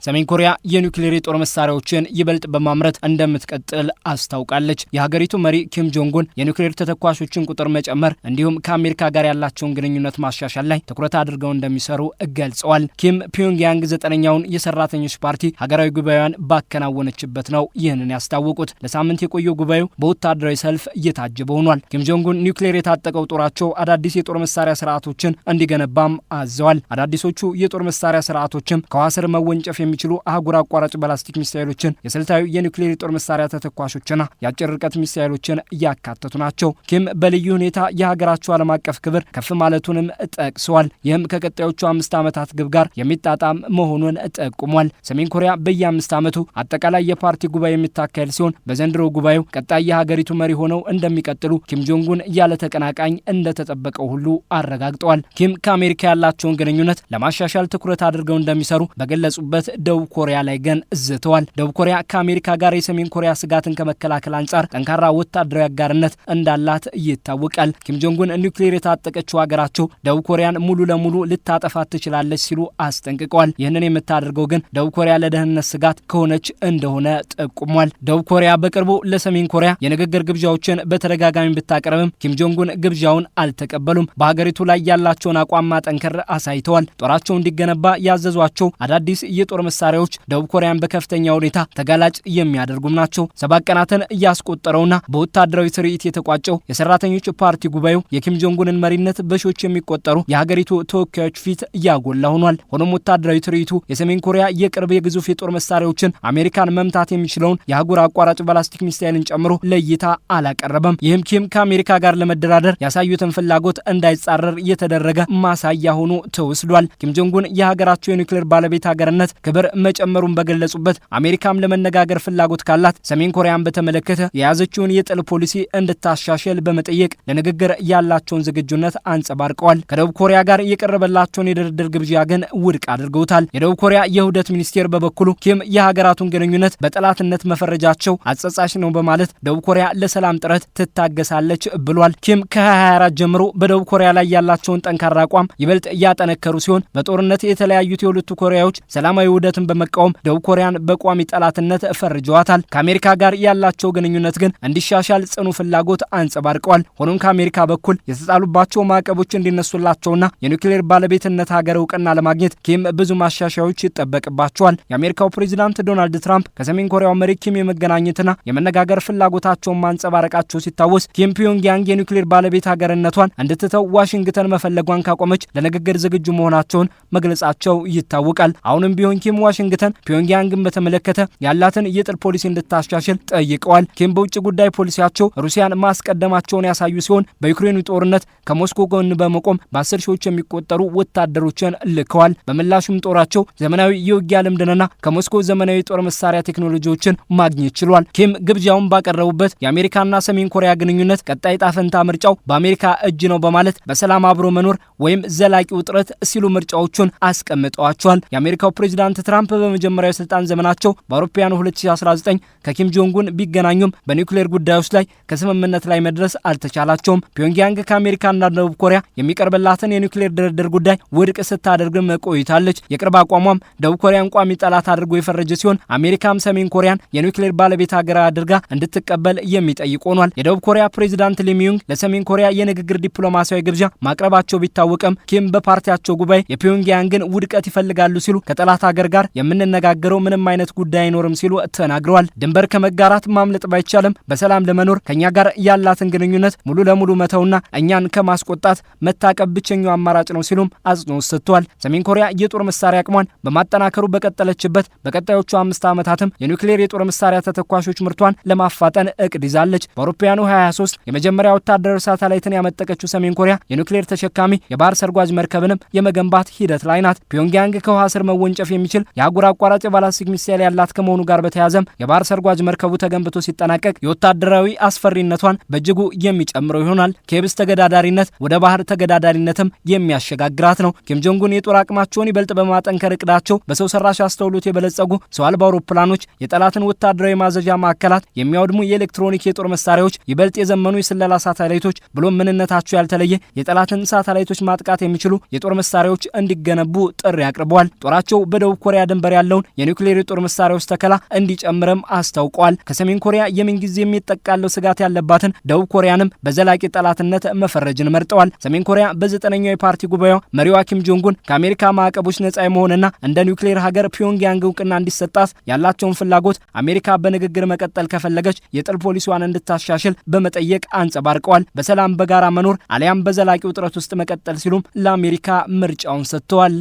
ሰሜን ኮሪያ የኒውክሌር የጦር መሳሪያዎችን ይበልጥ በማምረት እንደምትቀጥል አስታውቃለች። የሀገሪቱ መሪ ኪም ጆንግ ኡን የኒውክሌር ተተኳሾችን ቁጥር መጨመር እንዲሁም ከአሜሪካ ጋር ያላቸውን ግንኙነት ማሻሻል ላይ ትኩረት አድርገው እንደሚሰሩ ገልጸዋል። ኪም ፒዮንግያንግ 9ኛውን የሰራተኞች ፓርቲ ሀገራዊ ጉባኤዋን ባከናወነችበት ነው ይህንን ያስታወቁት። ለሳምንት የቆየው ጉባኤው በወታደራዊ ሰልፍ እየታጀበ ሆኗል። ኪም ጆንግ ኡን ኒውክሌር የታጠቀው ጦራቸው አዳዲስ የጦር መሳሪያ ስርዓቶችን እንዲገነባም አዘዋል። አዳዲሶቹ የጦር መሳሪያ ስርዓቶችም ከህዋ ስር መወንጨፍ የሚችሉ አህጉር አቋራጭ ባላስቲክ ሚሳኤሎችን፣ የስልታዊ የኒውክሌር የጦር መሳሪያ ተተኳሾችና የአጭር ርቀት ሚሳኤሎችን ያካተቱ ናቸው። ኪም በልዩ ሁኔታ የሀገራቸው ዓለም አቀፍ ክብር ከፍ ማለቱንም ጠቅሰዋል። ይህም ከቀጣዮቹ 5 ዓመታት ግብ ጋር የሚጣጣም መሆኑን ጠቁሟል። ሰሜን ኮሪያ በየ5 ዓመቱ አጠቃላይ የፓርቲ ጉባኤ የሚታካሄድ ሲሆን በዘንድሮ ጉባኤው ቀጣይ የሀገሪቱ መሪ ሆነው እንደሚቀጥሉ ኪም ጆንግ ኡን ያለ ተቀናቃኝ እንደተጠበቀው ሁሉ አረጋግጠዋል። ኪም ከአሜሪካ ያላቸውን ግንኙነት ለማሻሻል ትኩረት አድርገው እንደሚሰሩ በገለጹበት ደቡብ ኮሪያ ላይ ግን ዝተዋል። ደቡብ ኮሪያ ከአሜሪካ ጋር የሰሜን ኮሪያ ስጋትን ከመከላከል አንጻር ጠንካራ ወታደራዊ አጋርነት እንዳላት ይታወቃል። ኪም ጆንግ ኡን ኒውክሌር የታጠቀችው ሀገራቸው ደቡብ ኮሪያን ሙሉ ለሙሉ ልታጠፋት ትችላለች ሲሉ አስጠንቅቀዋል። ይህንን የምታደርገው ግን ደቡብ ኮሪያ ለደህንነት ስጋት ከሆነች እንደሆነ ጠቁሟል። ደቡብ ኮሪያ በቅርቡ ለሰሜን ኮሪያ የንግግር ግብዣዎችን በተደጋጋሚ ብታቀርብም ኪም ጆንግ ኡን ግብዣውን አልተቀበሉም። በሀገሪቱ ላይ ያላቸውን አቋም ማጠንከር አሳይተዋል። ጦራቸው እንዲገነባ ያዘዟቸው አዳዲስ የጦር መሳሪያዎች ደቡብ ኮሪያን በከፍተኛ ሁኔታ ተጋላጭ የሚያደርጉም ናቸው። 7 ቀናትን እያስቆጠረውና በወታደራዊ ትርኢት የተቋጨው የሰራተኞች ፓርቲ ጉባኤው የኪም ጆንግ ኡንን መሪነት በሺዎች የሚቆጠሩ የሀገሪቱ ተወካዮች ፊት እያጎላ ሆኗል። ሆኖም ወታደራዊ ትርኢቱ የሰሜን ኮሪያ የቅርብ የግዙፍ የጦር መሳሪያዎችን አሜሪካን መምታት የሚችለውን የአህጉር አቋራጭ ባላስቲክ ሚሳኤልን ጨምሮ ለእይታ አላቀረበም። ይህም ኪም ከአሜሪካ ጋር ለመደራደር ያሳዩትን ፍላጎት እንዳይጻረር የተደረገ ማሳያ ሆኖ ተወስዷል። ኪም ጆንግ ኡን የሀገራቸው የኒውክሌር ባለቤት ሀገርነት ክብር መጨመሩን በገለጹበት አሜሪካም ለመነጋገር ፍላጎት ካላት ሰሜን ኮሪያን በተመለከተ የያዘችውን የጥል ፖሊሲ እንድታሻሽል በመጠየቅ ለንግግር ያላቸውን ዝግጁነት አንጸባርቀዋል። ከደቡብ ኮሪያ ጋር የቀረበላቸውን የድርድር ግብዣ ግን ውድቅ አድርገውታል። የደቡብ ኮሪያ የውህደት ሚኒስቴር በበኩሉ ኪም የሀገራቱን ግንኙነት በጠላትነት መፈረጃቸው አጸጻሽ ነው በማለት ደቡብ ኮሪያ ለሰላም ጥረት ትታገሳለች ብሏል። ኪም ከ2024 ጀምሮ በደቡብ ኮሪያ ላይ ያላቸውን ጠንካራ አቋም ይበልጥ ያጠነከሩ ሲሆን በጦርነት የተለያዩት የሁለቱ ኮሪያዎች ሰላማዊ ውህደትን በመቃወም ደቡብ ኮሪያን በቋሚ ጠላትነት ፈርጀዋታል። ከአሜሪካ ጋር ያላቸው ግንኙነት ግን እንዲሻሻል ጽኑ ፍላጎት አንጸባርቀዋል። ሆኖም ከአሜሪካ በኩል የተጣሉባቸው ማዕቀቦች እንዲነሱላቸውና የኒውክሌር ባለቤትነት ሀገር እውቅና ለማግኘት ኪም ብዙ ማሻሻያዎች ይጠበቅባቸዋል። የአሜሪካው ፕሬዚዳንት ዶናልድ ትራምፕ ከሰሜን ኮሪያው መሪ ኪም የመገናኘትና የመነጋገር ፍላጎታቸውን ማንጸባረቃቸው ሲታወስ ኪም ፒዮንግያንግ የኒውክሌር ባለቤት ሀገርነቷን እንድትተው ዋሽንግተን መፈለጓን ካቆመች ለንግግር ዝግጁ መሆናቸውን መግለጻቸው ይታወቃል። አሁንም ቢሆን ኪም ዋሽንግተን ፒዮንግያንግን በተመለከተ ያላትን የጥል ፖሊሲ እንድታሻሽል ጠይቀዋል። ኪም በውጭ ጉዳይ ፖሊሲያቸው ሩሲያን ማስቀደማቸውን ያሳዩ ሲሆን በዩክሬኑ ጦርነት ከሞስኮ ጎን በመቆም በ10 ሺዎች የሚቆጠሩ ወታደሮችን ልከዋል። በምላሹም ጦራቸው ዘመናዊ የውጊያ ልምድንና ከሞስኮ ዘመናዊ የጦር መሳሪያ ቴክኖሎጂዎችን ማግኘት ችሏል። ኪም ግብዣውን ባቀረቡበት የአሜሪካና ሰሜን ኮሪያ ግንኙነት ቀጣይ ጣፈንታ ምርጫው በአሜሪካ እጅ ነው በማለት በሰላም አብሮ መኖር ወይም ዘላቂ ውጥረት ሲሉ ምርጫዎቹን አስቀምጠዋቸዋል። የአሜሪካው ፕሬዚዳንት ትራምፕ በመጀመሪያው የስልጣን ዘመናቸው በአውሮፓውያኑ 2019 ከኪም ጆንግ ኡን ቢገናኙም በኒውክሌር ጉዳዮች ላይ ከስምምነት ላይ መድረስ አልተቻላቸውም። ፒዮንግያንግ ከአሜሪካና ደቡብ ኮሪያ የሚቀርብላትን የኒውክሌር ድርድር ጉዳይ ውድቅ ስታደርግም ቆይታለች። የቅርብ አቋሟም ደቡብ ኮሪያን ቋሚ ጠላት አድርጎ የፈረጀ ሲሆን አሜሪካም ሰሜን ኮሪያን የኒውክሌር ባለቤት ሀገር አድርጋ እንድትቀበል የሚጠይቅ ሆኗል። የደቡብ ኮሪያ ፕሬዚዳንት ሊ ሚዩንግ ለሰሜን ኮሪያ የንግግር ዲፕሎማሲያዊ ግብዣ ማቅረባቸው ቢታወቅም ኪም በፓርቲያቸው ጉባኤ የፒዮንግያንግን ውድቀት ይፈልጋሉ ሲሉ ከጠላት ሀገር ጋር የምንነጋገረው ምንም አይነት ጉዳይ አይኖርም ሲሉ ተናግረዋል። ድንበር ከመጋራት ማምለጥ ባይቻልም በሰላም ለመኖር ከኛ ጋር ያላትን ግንኙነት ሙሉ ለሙሉ መተውና እኛን ከማስቆጣት መታቀብ ብቸኛው አማራጭ ነው ሲሉም አጽንኦት ሰጥተዋል። ሰሜን ኮሪያ የጦር መሳሪያ አቅሟን በማጠናከሩ በቀጠለችበት በቀጣዮቹ 5 ዓመታትም የኒውክሌር የጦር መሳሪያ ተተኳሾች ምርቷን ለማፋጠን እቅድ ይዛለች። በአውሮፓውያኑ 2023 የመጀመሪያ ወታደራዊ ሳተላይትን ያመጠቀችው ሰሜን ኮሪያ የኒውክሌር ተሸካሚ የባህር ሰርጓጅ መርከብንም የመገንባት ሂደት ላይ ናት። ፒዮንግያንግ ከውሃ ስር መወንጨፍ የሚችል የአህጉር አቋራጭ ባላስቲክ ሚሳኤል ያላት ከመሆኑ ጋር በተያያዘም የባህር ሰርጓጅ መርከቡ ተገንብቶ ሲጠናቀቅ የወታደራዊ አስፈሪነቷን በእጅጉ የሚጨምረው ይሆናል። ከየብስ ተገዳዳሪነት ወደ ባህር ተገዳዳሪነትም የሚያሸጋግራት ነው። ኪም ጆንግ ኡን የጦር አቅማቸውን ይበልጥ በማጠንከር እቅዳቸው በሰው ሰራሽ አስተውሎት የበለጸጉ ሰው አልባ አውሮፕላኖች፣ የጠላትን ወታደራዊ ማዘዣ ማዕከላት የሚያወድሙ የኤሌክትሮኒክ የጦር መሳሪያዎች፣ ይበልጥ የዘመኑ የስለላ ሳተላይቶች ብሎም ምንነታቸው ያልተለየ የጠላትን ሳተላይቶች ማጥቃት የሚችሉ የጦር መሳሪያዎች እንዲገነቡ ጥሪ አቅርበዋል። ጦራቸው በደቡብ ኮሪያ ኮሪያ ድንበር ያለውን የኒውክሌር የጦር መሳሪያዎች ተከላ እንዲጨምርም አስታውቀዋል። ከሰሜን ኮሪያ የምንጊዜ የሚጠቃለው ስጋት ያለባትን ደቡብ ኮሪያንም በዘላቂ ጠላትነት መፈረጅን መርጠዋል። ሰሜን ኮሪያ በ9ኛው የፓርቲ ጉባኤው መሪዋ ኪም ጆንጉን ከአሜሪካ ማዕቀቦች ነጻ የመሆንና እንደ ኒውክሌር ሀገር ፒዮንግያንግ እውቅና እንዲሰጣት ያላቸውን ፍላጎት አሜሪካ በንግግር መቀጠል ከፈለገች የጥል ፖሊሲዋን እንድታሻሽል በመጠየቅ አንጸባርቀዋል። በሰላም በጋራ መኖር አሊያም በዘላቂ ውጥረት ውስጥ መቀጠል ሲሉም ለአሜሪካ ምርጫውን ሰጥተዋል።